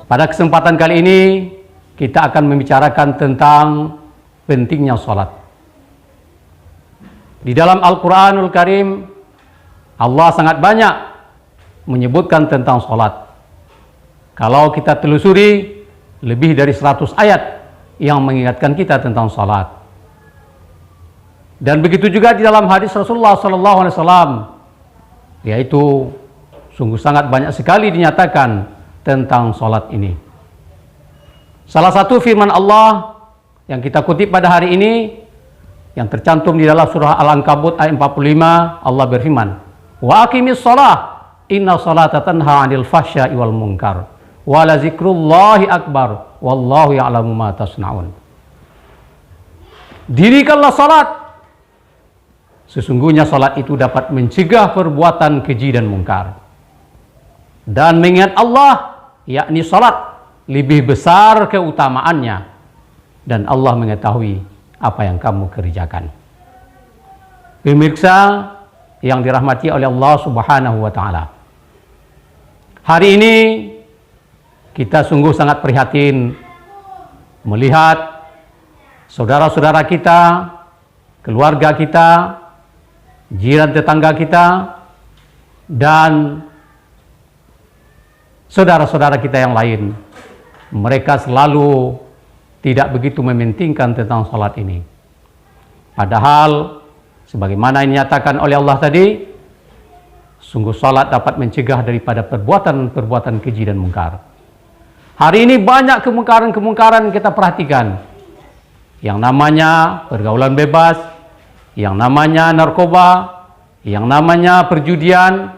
Pada kesempatan kali ini kita akan membicarakan tentang pentingnya salat. Di dalam Al-Quranul Karim Allah sangat banyak menyebutkan tentang salat. Kalau kita telusuri lebih dari 100 ayat yang mengingatkan kita tentang salat. Dan begitu juga di dalam hadis Rasulullah SAW, yaitu sungguh sangat banyak sekali dinyatakan tentang salat ini. Salah satu firman Allah yang kita kutip pada hari ini yang tercantum di dalam surah Al-Ankabut ayat 45, Allah berfirman, "Wa aqimis shalah, inna sholata tanha 'anil fahsya'i wal munkar, wa la zikrullahi akbar, wallahu ya'lamu ma tasna'un." Dirikanlah salat. Sesungguhnya salat itu dapat mencegah perbuatan keji dan mungkar. Dan mengingat Allah, yakni salat, lebih besar keutamaannya, dan Allah mengetahui apa yang kamu kerjakan. Pemirsa yang dirahmati oleh Allah Subhanahu wa Ta'ala, hari ini kita sungguh sangat prihatin melihat saudara-saudara kita, keluarga kita, jiran tetangga kita, dan saudara-saudara kita yang lain. Mereka selalu tidak begitu mementingkan tentang salat ini. Padahal sebagaimana dinyatakan oleh Allah tadi, sungguh salat dapat mencegah daripada perbuatan-perbuatan keji dan mungkar. Hari ini banyak kemungkaran-kemungkaran kita perhatikan. Yang namanya pergaulan bebas, yang namanya narkoba, yang namanya perjudian,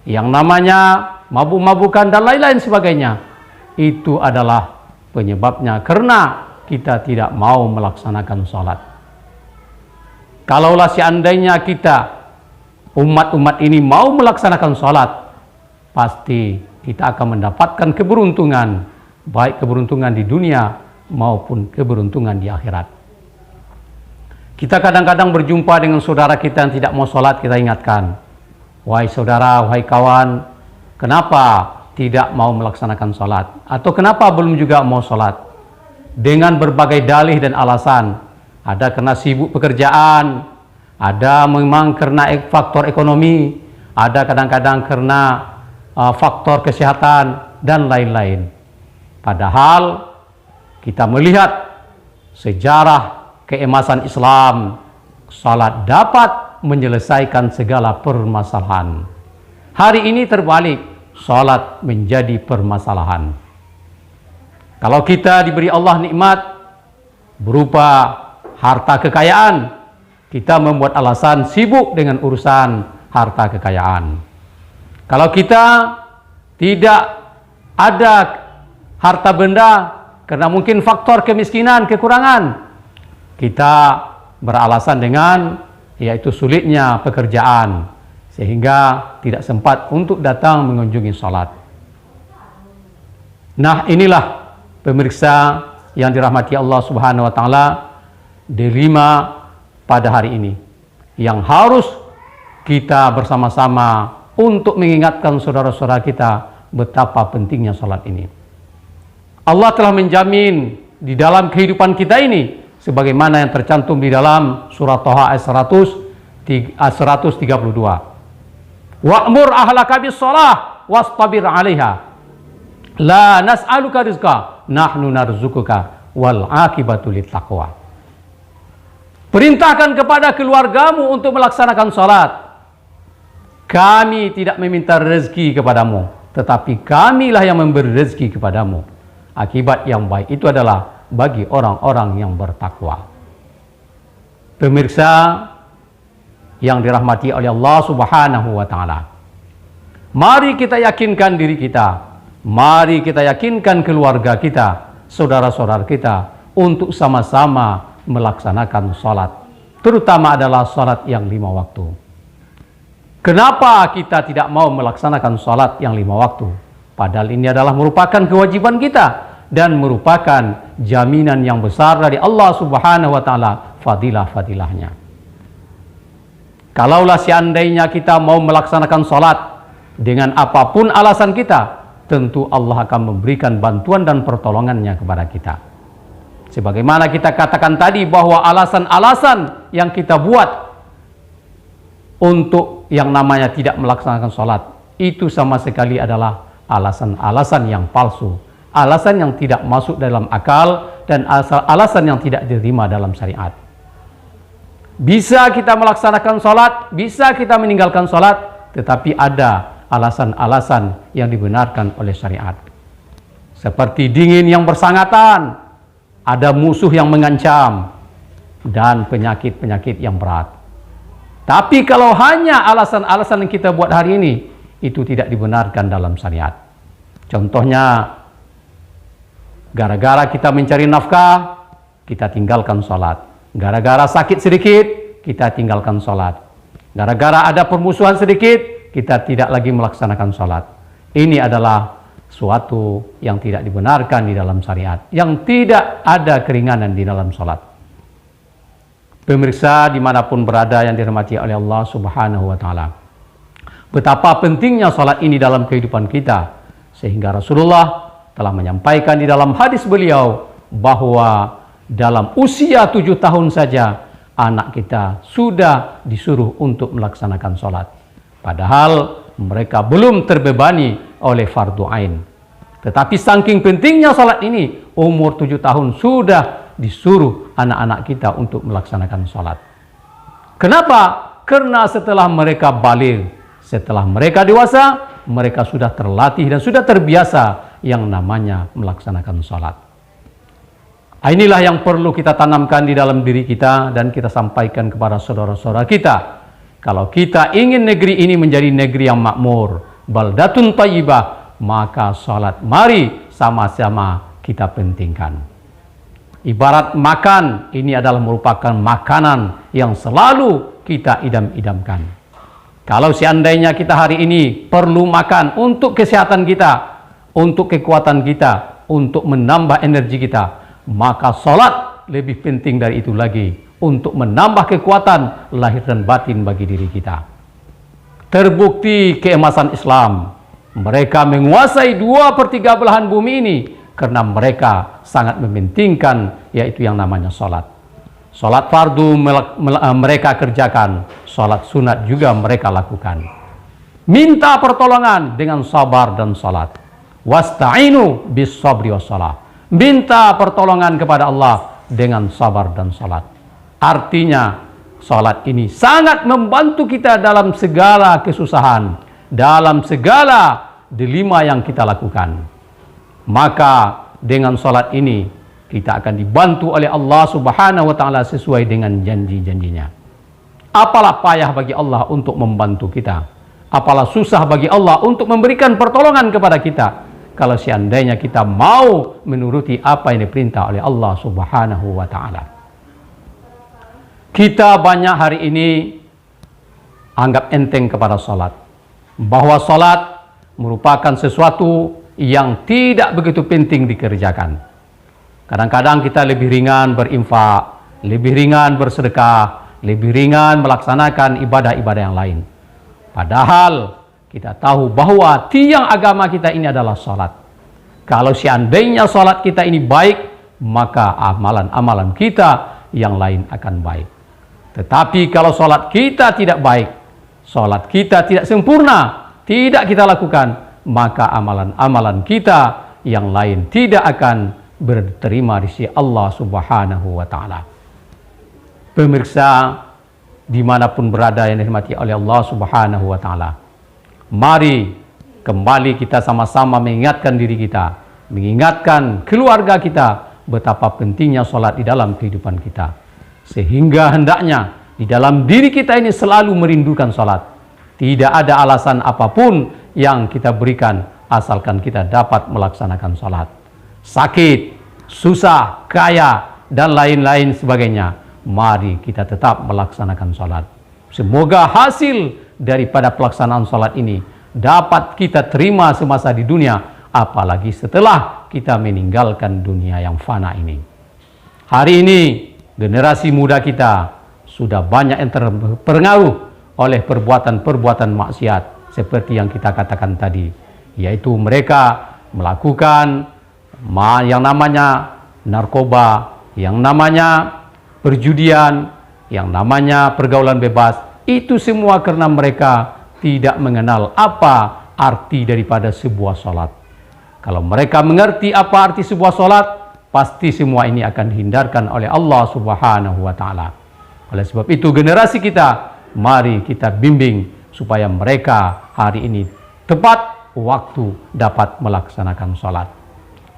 yang namanya mabuk-mabukan dan lain-lain sebagainya. Itu adalah penyebabnya karena kita tidak mau melaksanakan salat. Kalaulah seandainya kita umat-umat ini mau melaksanakan salat, pasti kita akan mendapatkan keberuntungan, baik keberuntungan di dunia maupun keberuntungan di akhirat. Kita kadang-kadang berjumpa dengan saudara kita yang tidak mau salat, kita ingatkan, "Wahai saudara, wahai kawan, kenapa tidak mau melaksanakan salat? Atau kenapa belum juga mau salat?" Dengan berbagai dalih dan alasan. Ada karena sibuk pekerjaan, ada memang karena faktor ekonomi, ada kadang-kadang karena faktor kesehatan, dan lain-lain. Padahal kita melihat sejarah keemasan Islam, salat dapat menyelesaikan segala permasalahan. Hari ini terbalik, salat menjadi permasalahan. Kalau kita diberi Allah nikmat berupa harta kekayaan, kita membuat alasan sibuk dengan urusan harta kekayaan. Kalau kita tidak ada harta benda karena mungkin faktor kemiskinan, kekurangan, kita beralasan dengan yaitu sulitnya pekerjaan, sehingga tidak sempat untuk datang mengunjungi salat. Nah, inilah pemirsa yang dirahmati Allah Subhanahu wa Ta'ala, dilema pada hari ini yang harus kita bersama-sama untuk mengingatkan saudara-saudara kita betapa pentingnya salat ini. Allah telah menjamin di dalam kehidupan kita ini sebagaimana yang tercantum di dalam surah Thaha ayat 132. Wa'mur ahlaka bis-shalah wastabir 'alaiha. La nas'aluka rizqa, nahnu narzuquka wal 'aqibatu littaqwa. Perintahkan kepada keluargamu untuk melaksanakan salat. Kami tidak meminta rezeki kepadamu, tetapi kamilah yang memberi rezeki kepadamu. Akibat yang baik itu adalah bagi orang-orang yang bertakwa. Pemirsa yang dirahmati oleh Allah Subhanahu wa Ta'ala, mari kita yakinkan diri kita, mari kita yakinkan keluarga kita, saudara-saudara kita untuk sama-sama melaksanakan salat, terutama adalah salat yang 5 waktu. Kenapa kita tidak mau melaksanakan salat yang 5 waktu? Padahal ini adalah merupakan kewajiban kita dan merupakan jaminan yang besar dari Allah Subhanahu wa Ta'ala, fadilah-fadilahnya. Kalaulah seandainya kita mau melaksanakan salat dengan apapun alasan kita, tentu Allah akan memberikan bantuan dan pertolongannya kepada kita. Sebagaimana kita katakan tadi bahwa alasan-alasan yang kita buat untuk yang namanya tidak melaksanakan sholat, itu sama sekali adalah alasan-alasan yang palsu, alasan yang tidak masuk dalam akal, dan alasan yang tidak diterima dalam syariat. Bisa kita melaksanakan sholat, bisa kita meninggalkan sholat, tetapi ada alasan-alasan yang dibenarkan oleh syariat. Seperti dingin yang bersangatan, ada musuh yang mengancam, dan penyakit-penyakit yang berat. Tapi kalau hanya alasan-alasan yang kita buat hari ini, itu tidak dibenarkan dalam syariat. Contohnya, gara-gara kita mencari nafkah, kita tinggalkan sholat. Gara-gara sakit sedikit, kita tinggalkan sholat. Gara-gara ada permusuhan sedikit, kita tidak lagi melaksanakan sholat. Ini adalah suatu yang tidak dibenarkan di dalam syariat, yang tidak ada keringanan di dalam sholat. Pemirsa dimanapun berada yang dirahmati oleh Allah Subhanahu wa Ta'ala, betapa pentingnya sholat ini dalam kehidupan kita, sehingga Rasulullah telah menyampaikan di dalam hadis beliau bahwa dalam usia 7 tahun saja anak kita sudah disuruh untuk melaksanakan sholat, padahal mereka belum terbebani oleh fardu ain. Tetapi saking pentingnya sholat ini, umur 7 tahun sudah disuruh anak-anak kita untuk melaksanakan sholat. Kenapa? Karena setelah mereka baligh, setelah mereka dewasa, mereka sudah terlatih dan sudah terbiasa yang namanya melaksanakan sholat. Inilah yang perlu kita tanamkan di dalam diri kita dan kita sampaikan kepada saudara-saudara kita. Kalau kita ingin negeri ini menjadi negeri yang makmur, baldatun thayyibah, maka sholat mari sama-sama kita pentingkan. Ibarat makan, ini adalah merupakan makanan yang selalu kita idam-idamkan. Kalau seandainya kita hari ini perlu makan untuk kesehatan kita, untuk kekuatan kita, untuk menambah energi kita, maka sholat lebih penting dari itu lagi untuk menambah kekuatan lahir dan batin bagi diri kita. Terbukti keemasan Islam, mereka menguasai 2/3 belahan bumi ini karena mereka sangat mementingkan yaitu yang namanya sholat. Sholat fardu mereka kerjakan, sholat sunat juga mereka lakukan. Minta pertolongan dengan sabar dan sholat. Wasta'inu bis sabri was shalah. Minta pertolongan kepada Allah dengan sabar dan sholat. Artinya sholat ini sangat membantu kita dalam segala kesusahan, dalam segala dilema yang kita lakukan. Maka dengan sholat ini kita akan dibantu oleh Allah Subhanahu wa Ta'ala sesuai dengan janji-janjinya. Apalah payah bagi Allah untuk membantu kita, apalah susah bagi Allah untuk memberikan pertolongan kepada kita, kalau seandainya kita mau menuruti apa yang diperintah oleh Allah Subhanahu wa Ta'ala. Kita banyak hari ini anggap enteng kepada salat, bahwa salat merupakan sesuatu yang tidak begitu penting dikerjakan. Kadang-kadang kita lebih ringan berinfak, lebih ringan bersedekah, lebih ringan melaksanakan ibadah-ibadah yang lain. Padahal kita tahu bahwa tiang agama kita ini adalah salat. Kalau seandainya salat kita ini baik, maka amalan-amalan kita yang lain akan baik. Tetapi kalau salat kita tidak baik, salat kita tidak sempurna, tidak kita lakukan, maka amalan-amalan kita yang lain tidak akan berterima di sisi Allah Subhanahu wa Ta'ala. Pemirsa dimanapun berada yang dirahmati oleh Allah Subhanahu wa Ta'ala, mari kembali kita sama-sama mengingatkan diri kita, mengingatkan keluarga kita betapa pentingnya sholat di dalam kehidupan kita, sehingga hendaknya di dalam diri kita ini selalu merindukan sholat. Tidak ada alasan apapun yang kita berikan asalkan kita dapat melaksanakan sholat. Sakit, susah, kaya, dan lain-lain sebagainya, mari kita tetap melaksanakan sholat. Semoga hasil daripada pelaksanaan sholat ini dapat kita terima semasa di dunia, apalagi setelah kita meninggalkan dunia yang fana ini. Hari ini generasi muda kita sudah banyak yang terpengaruh oleh perbuatan-perbuatan maksiat seperti yang kita katakan tadi, yaitu mereka melakukan yang namanya narkoba, yang namanya perjudian, yang namanya pergaulan bebas. Itu semua karena mereka tidak mengenal apa arti daripada sebuah sholat. Kalau mereka mengerti apa arti sebuah sholat, pasti semua ini akan dihindarkan oleh Allah Subhanahu wa Ta'ala. Oleh sebab itu, generasi kita, mari kita bimbing supaya mereka hari ini tepat waktu dapat melaksanakan sholat.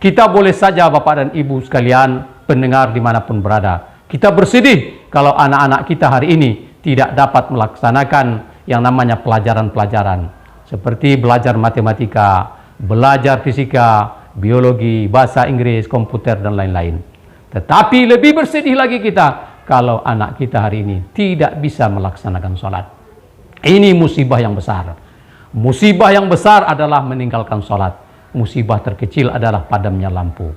Kita boleh saja Bapak dan Ibu sekalian, pendengar dimanapun berada, kita bersedih kalau anak-anak kita hari ini tidak dapat melaksanakan yang namanya pelajaran-pelajaran seperti belajar matematika, belajar fisika, biologi, bahasa Inggris, komputer, dan lain-lain. Tetapi lebih bersedih lagi kita kalau anak kita hari ini tidak bisa melaksanakan sholat. Ini musibah yang besar. Musibah yang besar adalah meninggalkan sholat. Musibah terkecil adalah padamnya lampu.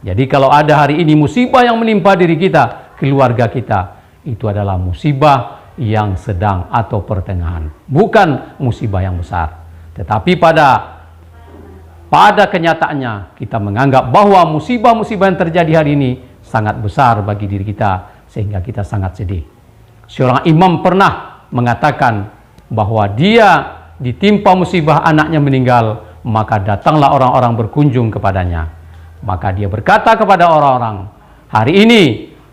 Jadi kalau ada hari ini musibah yang menimpa diri kita, keluarga kita, itu adalah musibah yang sedang atau pertengahan, bukan musibah yang besar. Tetapi pada kenyataannya kita menganggap bahwa musibah-musibah yang terjadi hari ini sangat besar bagi diri kita, sehingga kita sangat sedih. Seorang imam pernah mengatakan bahwa dia ditimpa musibah anaknya meninggal, maka datanglah orang-orang berkunjung kepadanya. Maka dia berkata kepada orang-orang, hari ini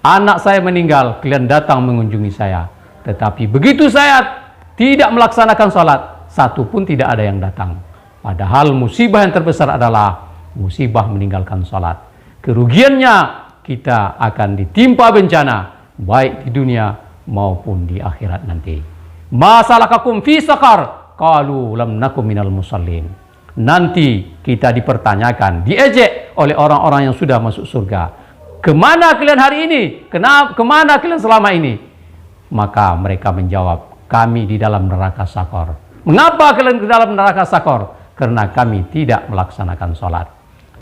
anak saya meninggal, kalian datang mengunjungi saya. Tetapi begitu saya tidak melaksanakan sholat, satu pun tidak ada yang datang. Padahal musibah yang terbesar adalah musibah meninggalkan sholat. Kerugiannya kita akan ditimpa bencana, baik di dunia maupun di akhirat nanti. Ma salakakum fi saqar? Qalu lam nakum minal musallin. Nanti kita dipertanyakan, diejek oleh orang-orang yang sudah masuk surga. Kemana kalian hari ini? Kemana kalian selama ini? Maka mereka menjawab, kami di dalam neraka sakor. Mengapa kalian di dalam neraka sakor? Karena kami tidak melaksanakan sholat.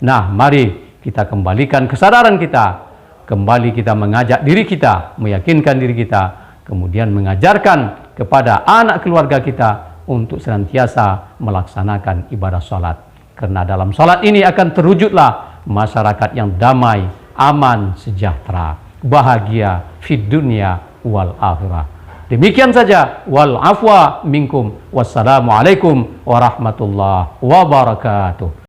Nah, mari kita kembalikan kesadaran kita. Kembali kita mengajak diri kita, meyakinkan diri kita, kemudian mengajarkan kepada anak keluarga kita untuk senantiasa melaksanakan ibadah sholat. Karena dalam sholat ini akan terwujudlah masyarakat yang damai, aman, sejahtera, bahagia fid dunya wal akhirah. Demikian saja, wal afwa minkum. Wassalamualaikum warahmatullahi wabarakatuh.